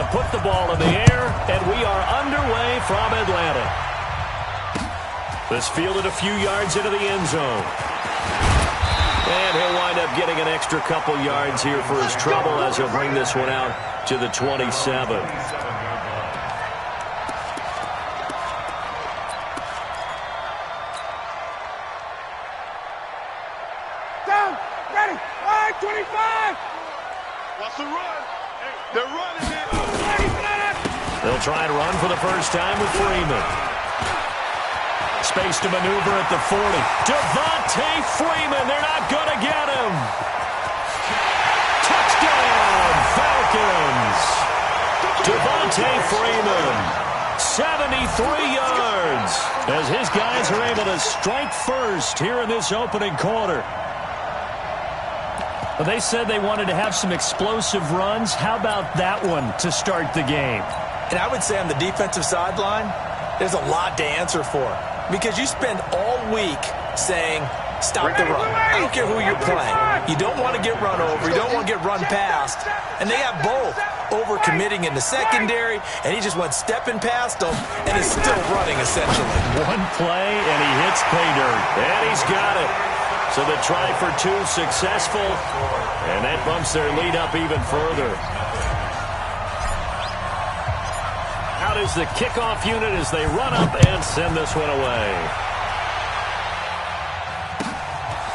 to put the ball in the air, and we are underway from Atlanta. This fielded a few yards into the end zone. And he'll wind up getting an extra couple yards here for his trouble as he'll bring this one out to the 27. Down, ready, 25. What's the run? They're running it. They'll try and run for the first time with Freeman. Space to maneuver at the 40. Devontae Freeman, they're not going to get him. Touchdown, Falcons. Devontae Freeman, 73 yards, as his guys are able to strike first here in this opening quarter. Well, they said they wanted to have some explosive runs. How about that one to start the game? And I would say on the defensive sideline, there's a lot to answer for. Because you spend all week saying, stop the run. I don't care who you're playing. You don't want to get run over. You don't want to get run past. And they have both. Over-committing in the secondary, and he just went stepping past them and is still running, essentially. One play, and he hits pay dirt. And he's got it. So the try for two successful, and that bumps their lead up even further. Out is the kickoff unit as they run up and send this one away.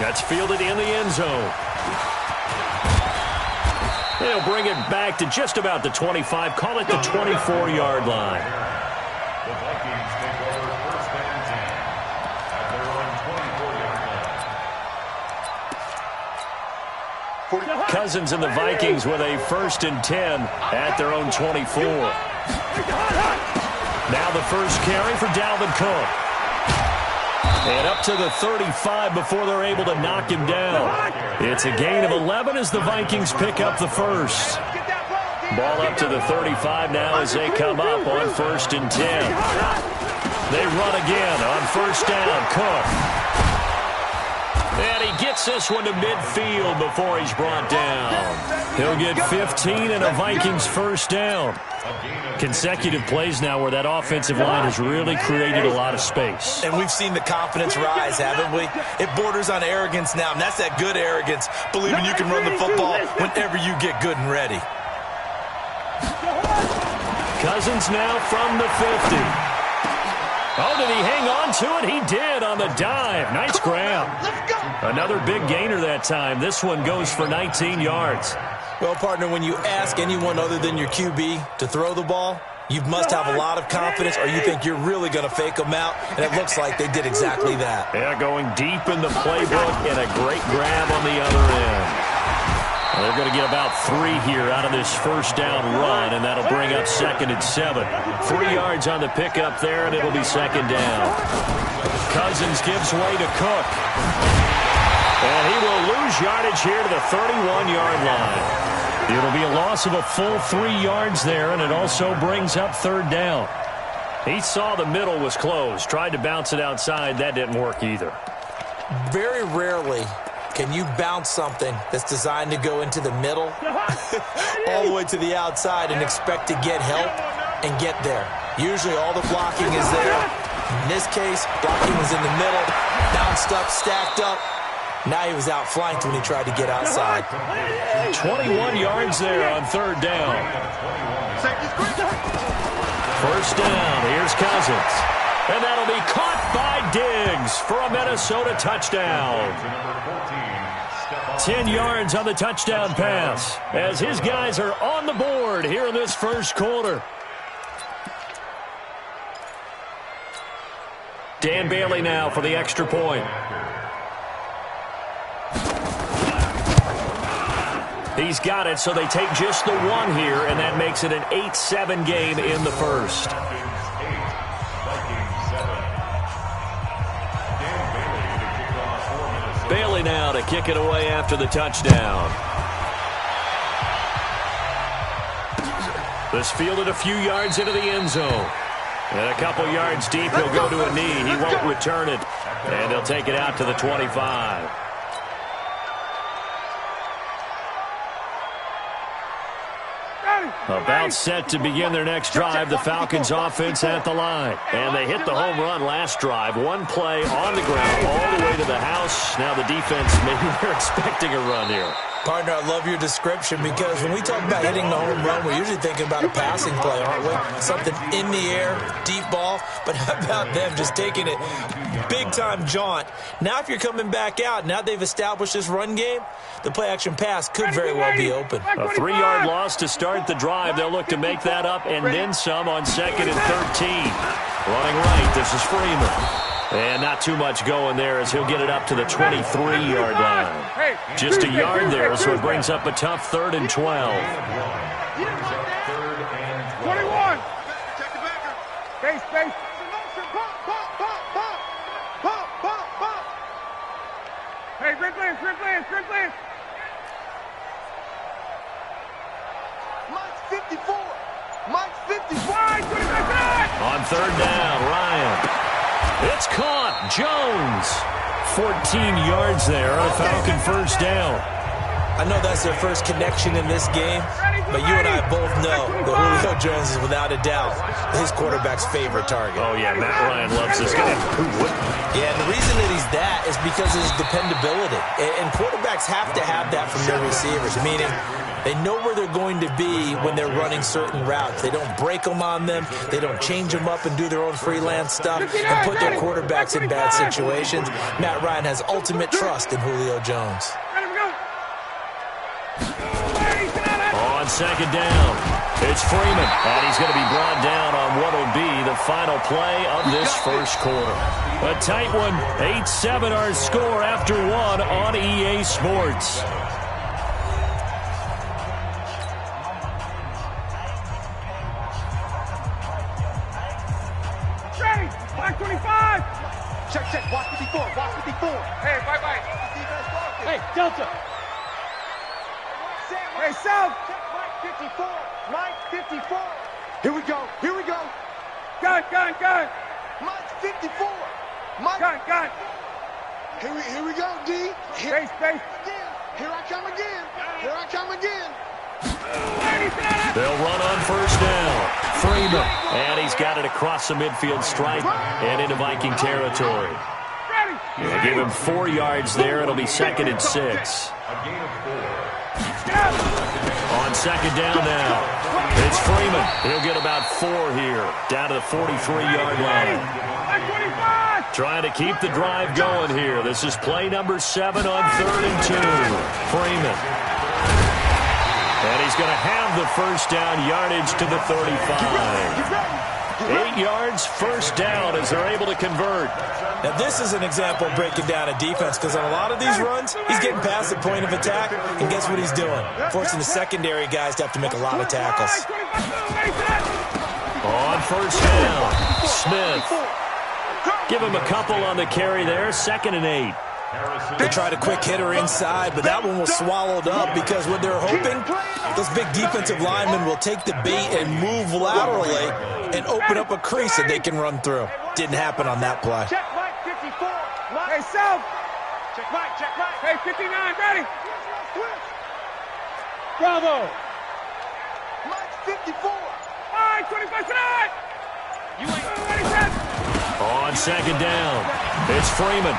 That's fielded in the end zone. They'll bring it back to just about the 25, call it the 24-yard line. The Vikings take over first and 10 at their own 24-yard line. Cousins and the Vikings with a 1st and 10 at their own 24. Now the first carry for Dalvin Cook. And up to the 35 before they're able to knock him down. It's a gain of 11 as the Vikings pick up the first. Ball up to the 35 now as they come up on 1st and 10. They run again on 1st down. Cook. And he gets this one to midfield before he's brought down. He'll get 15 and a Vikings 1st down. Consecutive plays now where that offensive line has really created a lot of space. And we've seen the confidence rise, haven't we? It borders on arrogance now, and that's that good arrogance, believing you can run the football whenever you get good and ready. Cousins now from the 50. Oh, did he hang on to it? He did on the dive. Nice grab. Another big gainer that time. This one goes for 19 yards. Well, partner, when you ask anyone other than your QB to throw the ball, you must have a lot of confidence or you think you're really going to fake them out, and it looks like they did exactly that. Yeah, going deep in the playbook and a great grab on the other end. Well, they're going to get about 3 here out of this 1st down run, and that'll bring up 2nd and 7. 3 yards on the pickup there, and it'll be 2nd down. Cousins gives way to Cook. And he will lose yardage here to the 31-yard line. It'll be a loss of a full 3 yards there, and it also brings up 3rd down. He saw the middle was closed, tried to bounce it outside. That didn't work either. Very rarely can you bounce something that's designed to go into the middle all the way to the outside and expect to get help and get there. Usually all the blocking is there. In this case, blocking was in the middle, bounced up, stacked up. Now he was outflanked when he tried to get outside. 21 yards there on 3rd down. 1st down, here's Cousins. And that'll be caught by Diggs for a Minnesota touchdown. 10 yards on the touchdown pass as his guys are on the board here in this 1st quarter. Dan Bailey now for the extra point. He's got it, so they take just the 1 here, and that makes it an 8-7 game in the 1st. Bailey now to kick it away after the touchdown. This fielded a few yards into the end zone. And a couple yards deep, he'll go to a knee. He won't return it, and they'll take it out to the 25. About set to begin their next drive, the Falcons offense at the line. And they hit the home run last drive. One play on the ground all the way to the house. Now the defense, maybe they're expecting a run here. Partner, I love your description because when we talk about hitting the home run, we're usually thinking about a passing play, aren't we? Something in the air, deep ball. But how about them just taking it big-time jaunt? Now if you're coming back out, now they've established this run game, the play-action pass could very well be open. A 3-yard loss to start the drive. They'll look to make that up and then some on 2nd and 13. Running right, this is Freeman. And not too much going there as he'll get it up to the 23-yard line. Just a yard there, so it brings up a tough 3rd and 12. 21. Base, base. Hey, Rick Lance. Mike's 54. Mike's 54. On 3rd down, Ryan. It's caught. Jones. 14 yards there on a Falcon 1st down. I know that's their first connection in this game, but you and I both know that Julio Jones is without a doubt his quarterback's favorite target. Oh, yeah, Matt Ryan loves this guy. Who wouldn't? Yeah, and the reason that he's that is because of his dependability. And quarterbacks have to have that from their receivers, meaning they know where they're going to be when they're running certain routes. They don't break them on them. They don't change them up and do their own freelance stuff and put their quarterbacks in bad situations. Matt Ryan has ultimate trust in Julio Jones. On 2nd down, it's Freeman, and he's going to be brought down on what will be the final play of this first quarter. A tight one, 8-7 our score after 1 on EA Sports. Ready, Black 25. Check, watch 54, watch 54. Hey, bye. Hey, Delta. Hey, South. Mike 54. Mike 54. Here we go. Gun. Mike 54. Mike. Gun. Here we go, D. Space. Here I come again. They'll run on 1st down. Freeman. And he's got it across the midfield stripe and into Viking territory. They'll give him 4 yards there. It'll be 2nd and 6. On 2nd down now, it's Freeman. He'll get about 4 here, down to the 43-yard line. Trying to keep the drive going here. This is play number 7 on 3rd and 2. Freeman. And he's going to have the 1st down, yardage to the 35. 8 yards, 1st down as they're able to convert. Now, this is an example of breaking down a defense because on a lot of these runs, he's getting past the point of attack, and guess what he's doing? Forcing the secondary guys to have to make a lot of tackles. On 1st down, Smith. Give him a couple on the carry there, 2nd and 8. They tried a quick hitter inside, but that one was swallowed up because what they're hoping, those big defensive linemen will take the bait and move laterally and open up a crease that they can run through. Didn't happen on that play. Check Mike 54. Hey, South. Check Mike. Hey, 59, ready. Bravo. Mike 54. All right, 25 tonight. You ain't ready, set. On 2nd down, it's Freeman.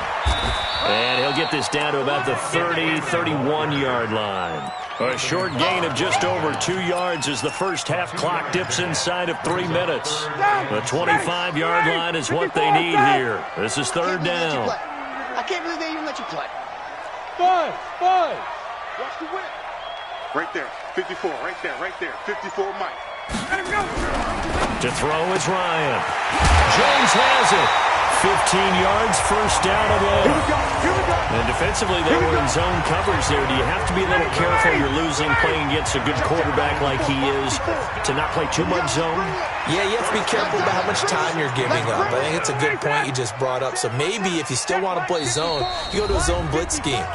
And he'll get this down to about the 31-yard line. A short gain of just over 2 yards as the first half clock dips inside of 3 minutes. The 25-yard line is what they need here. This is 3rd down. I can't believe they even let you play. Five. Watch the whip. Right there, 54, right there, 54 Mike. Let him go. To throw is Ryan. Jones has it. 15 yards, 1st down and 1. Here we go. And defensively, they were in zone coverage there. Do you have to be a little careful? You're losing, playing against a good quarterback like he is, to not play too much zone? Yeah, you have to be careful about how much time you're giving up. I think it's a good point you just brought up. So maybe if you still want to play zone, you go to a zone blitz scheme.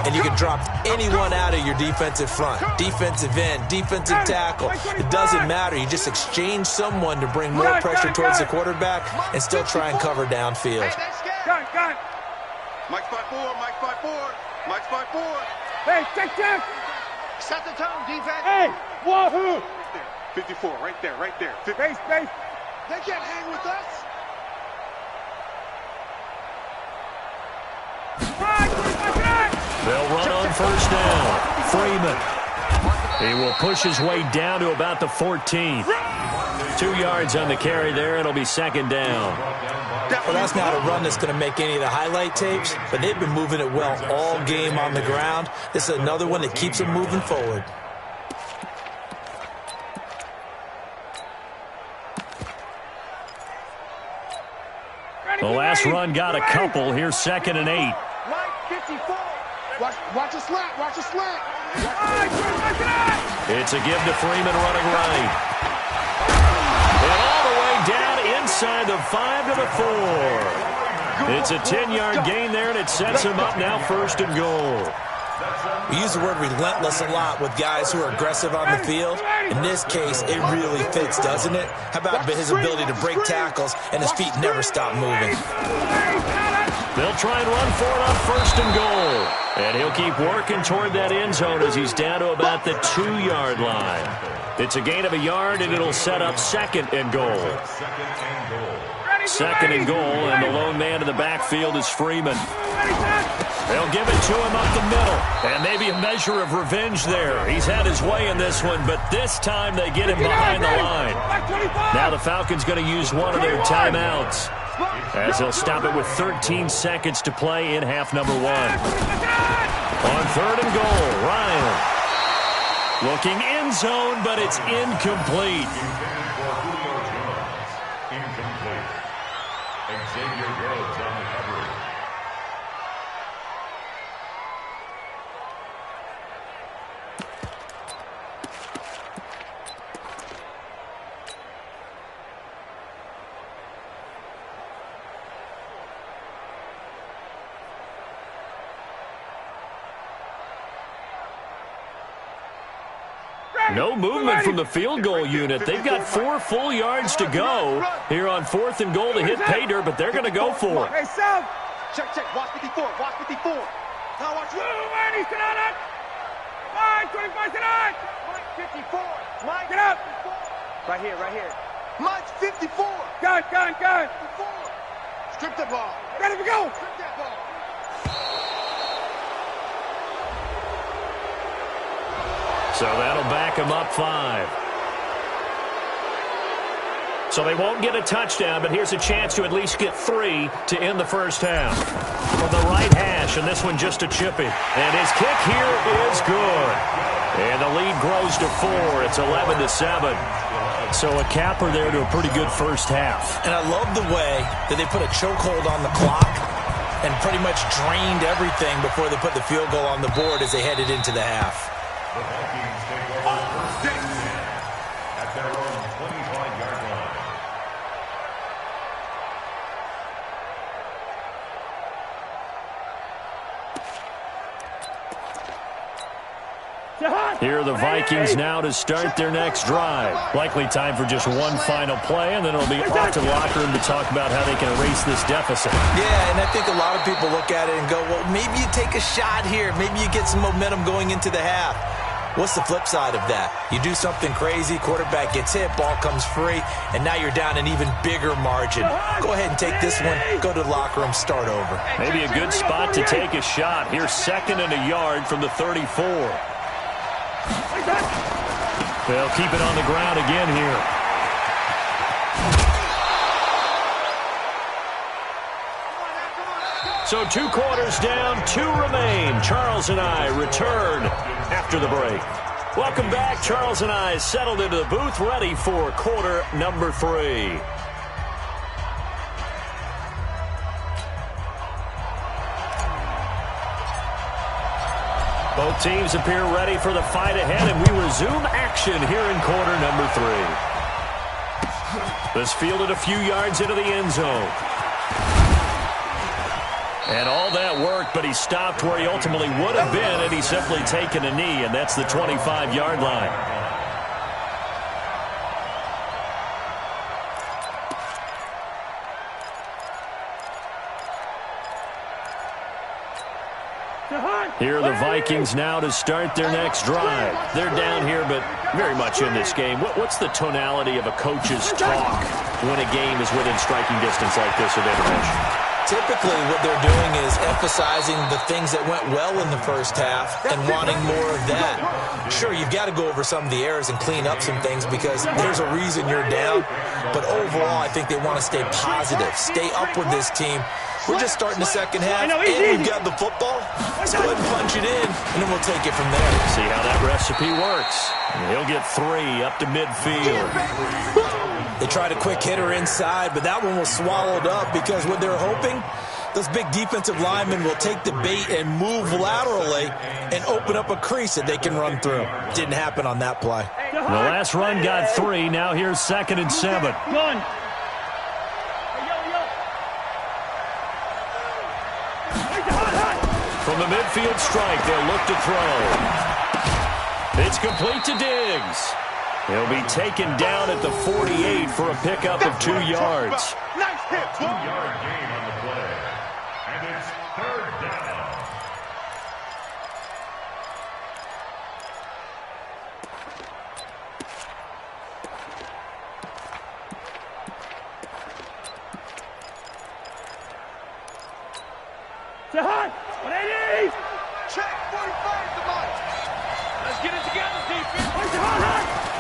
And you can drop anyone out of your defensive front, defensive end, defensive tackle. It doesn't matter. You just exchange someone to bring more pressure towards the quarterback and still try and cover downfield. Gun. Mike's 5-4. Mike's 5-4. Hey, check. Set the tone, defense. Hey, wahoo. 54, right there, right there. Base. They can't hang with us. They'll run on first down. Freeman. He will push his way down to about the 14. 2 yards on the carry there. It'll be second down. Well, that's not a run that's going to make any of the highlight tapes, but they've been moving it well all game on the ground. This is another one that keeps them moving forward. The last run got a couple. Here's second and 8. Watch a slant. Watch a slant. It's a give to Freeman running right. And all the way down inside the 5 to the 4. It's a 10-yard gain there, and it sets him up now first and goal. We use the word relentless a lot with guys who are aggressive on the field. In this case, it really fits, doesn't it? How about his ability to break tackles and his feet never stop moving? They'll try and run for it on first and goal. And he'll keep working toward that end zone as he's down to about the 2-yard line. It's a gain of a yard, and it'll set up second and goal. Second and goal, and the lone man in the backfield is Freeman. They'll give it to him up the middle, and maybe a measure of revenge there. He's had his way in this one, but this time they get him behind the line. Now the Falcons going to use one of their timeouts, as they'll stop it with 13 seconds to play in half number 1. On third and goal, Ryan. Looking end zone, but it's incomplete. Xavier Rhodes on the coverage. No movement from the field goal unit. They've got 4 full yards to go here on fourth and goal to hit pay dirt, but they're going to go for it. Hey, Sam! Check. Watch 54. Watch 54. Now watch. Mike, 54. Mike, get up. Right here. Mike, 54. Gun. 54. Strip the ball. Ready to go. Strip that ball. So that'll back him up 5. So they won't get a touchdown, but here's a chance to at least get 3 to end the first half. From the right hash, and this one just a chippy. And his kick here is good. And the lead grows to 4. It's 11-7. So a capper there to a pretty good first half. And I love the way that they put a chokehold on the clock and pretty much drained everything before they put the field goal on the board as they headed into the half. The Vikings take over first and 10 at their own 25-yard line. Here are the Vikings now to start their next drive. Likely time for just one final play, and then it'll be off to the locker room to talk about how they can erase this deficit. Yeah, and I think a lot of people look at it and go, well, maybe you take a shot here. Maybe you get some momentum going into the half. What's the flip side of that? You do something crazy, quarterback gets hit, ball comes free, and now you're down an even bigger margin. Go ahead and take this one, go to the locker room, start over. Maybe a good spot to take a shot. Here's second and a yard from the 34. They'll keep it on the ground again here. So 2 quarters down, 2 remain. Charles and I return after the break. Welcome back. Charles and I settled into the booth, ready for quarter number 3. Both teams appear ready for the fight ahead, and we resume action here in quarter number 3. This fielded a few yards into the end zone. And all that worked, but he stopped where he ultimately would have been had he simply taken a knee, and that's the 25-yard line. Here are the Vikings now to start their next drive. They're down here, but very much in this game. What's the tonality of a coach's talk when a game is within striking distance like this at intermission? Typically, what they're doing is emphasizing the things that went well in the first half and wanting more of that. Sure, you've got to go over some of the errors and clean up some things because there's a reason you're down. But overall, I think they want to stay positive, stay up with this team. We're just starting the second half, and we've got the football. Let's go ahead and punch it in, and then we'll take it from there. See how that recipe works. He'll get 3 up to midfield. They tried a quick hitter inside, but that one was swallowed up because what they're hoping, those big defensive linemen will take the bait and move laterally and open up a crease that they can run through. Didn't happen on that play. The last run got 3. Now here's 2nd and 7. Run. From the midfield strike, they'll look to throw. It's complete to Diggs. He'll be taken down at the 48 for a pickup of 2 yards. Nice hit. 2-yard gain on the play. And it's 3rd down. Hot. 180. Check. 45 to Mike. Let's get it together, defense.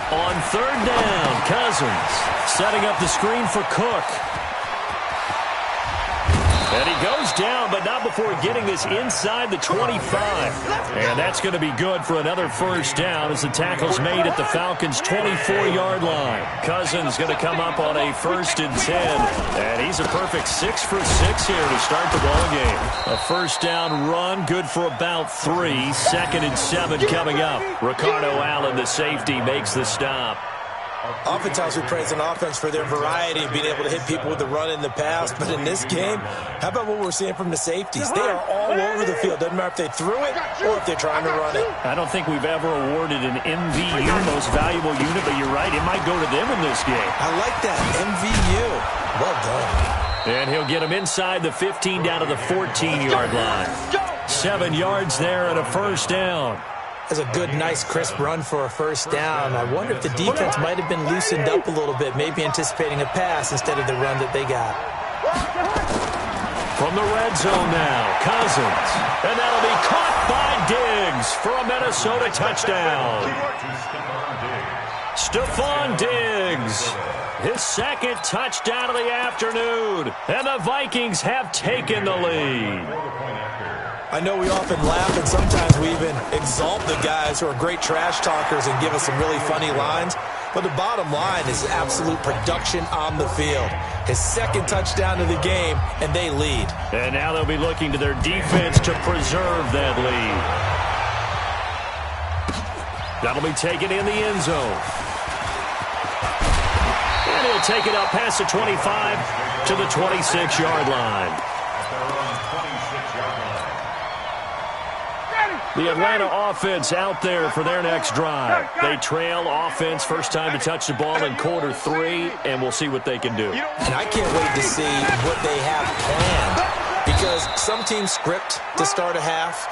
On 3rd down, Cousins setting up the screen for Cook. And he goes down, but not before getting this inside the 25. And that's going to be good for another 1st down as the tackle's made at the Falcons' 24-yard line. Cousins going to come up on a 1st and 10. And he's a perfect 6 for 6 here to start the ball game. A 1st down run, good for about 3. 2nd and 7 coming up. Ricardo Allen, the safety, makes the stop. Oftentimes we praise an offense for their variety of being able to hit people with the run in the past, but in this game, how about what we're seeing from the safeties? They are all over the field. Doesn't matter if they threw it or if they're trying to run it. I don't think we've ever awarded an MVU, most valuable unit, but you're right, it might go to them in this game. I like that, MVU. Well done. And he'll get him inside the 15 down to the 14-yard line. 7 yards there and a 1st down. That's a good, nice, crisp run for a 1st down. I wonder if the defense might have been loosened up a little bit, maybe anticipating a pass instead of the run that they got. From the red zone now, Cousins. And that'll be caught by Diggs for a Minnesota touchdown. Stephon Diggs, his 2nd touchdown of the afternoon. And the Vikings have taken the lead. I know we often laugh and sometimes we even exalt the guys who are great trash talkers and give us some really funny lines. But the bottom line is absolute production on the field. His 2nd touchdown of the game, and they lead. And now they'll be looking to their defense to preserve that lead. That'll be taken in the end zone. And he'll take it up past the 25 to the 26-yard line. The Atlanta offense out there for their next drive. They trail offense, first time to touch the ball in quarter 3, and we'll see what they can do. And I can't wait to see what they have planned. Because some teams script to start a half.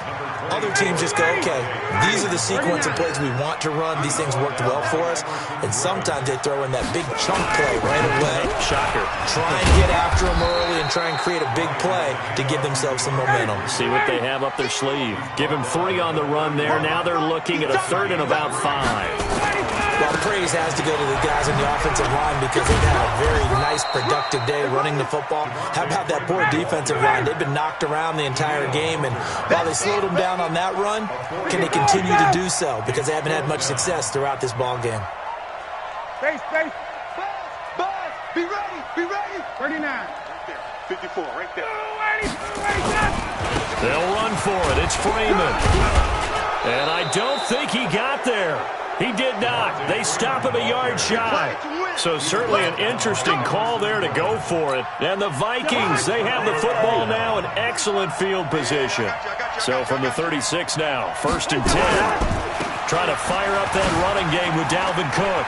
Other teams just go, okay, these are the sequence of plays we want to run. These things worked well for us. And sometimes they throw in that big chunk play right away. Shocker. Try and get after them early and try and create a big play to give themselves some momentum. See what they have up their sleeve. Give him 3 on the run there. Now they're looking at a 3rd and about 5. Well, praise has to go to the guys on the offensive line because they've had a very nice, productive day running the football. How about that poor defensive line? They've been knocked around the entire game, and while they slowed them down on that run, can they continue to do so? Because they haven't had much success throughout this ball game. Base. Buzz, be ready, 39. Right there, 54, right there. They'll run for it. It's Freeman. And I don't think he got there. He did not. They stop him a yard shy. So certainly an interesting call there to go for it. And the Vikings, they have the football now in excellent field position. So from the 36 now, 1st and 10. Trying to fire up that running game with Dalvin Cook.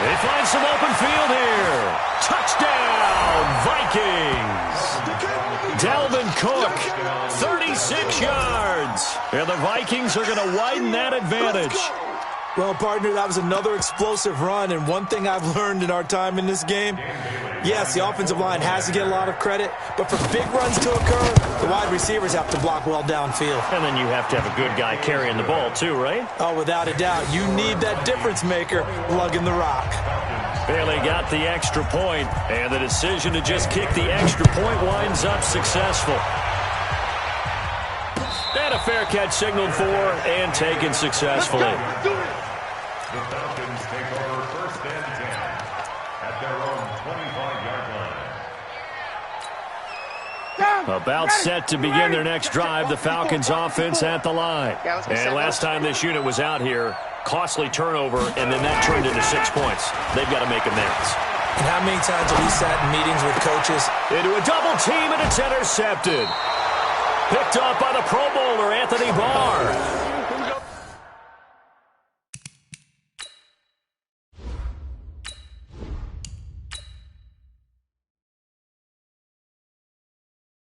They find some open field here. Touchdown, Vikings. Dalvin Cook, 36 yards. And the Vikings are going to widen that advantage. Well, partner, that was another explosive run, and one thing I've learned in our time in this game, yes, the offensive line has to get a lot of credit, but for big runs to occur, the wide receivers have to block well downfield. And then you have to have a good guy carrying the ball too, right? Oh, without a doubt. You need that difference maker lugging the rock. Bailey got the extra point, and the decision to just kick the extra point winds up successful. And a fair catch signaled for and taken successfully. The Falcons take over 1st and 10 at their own 25-yard line. About set to begin their next drive, the Falcons offense at the line. And last time this unit was out here, costly turnover, and then that turned into 6 points. They've got to make amends. And how many times have we sat in meetings with coaches? Into a double team, and it's intercepted. Picked off by the Pro Bowler, Anthony Barr.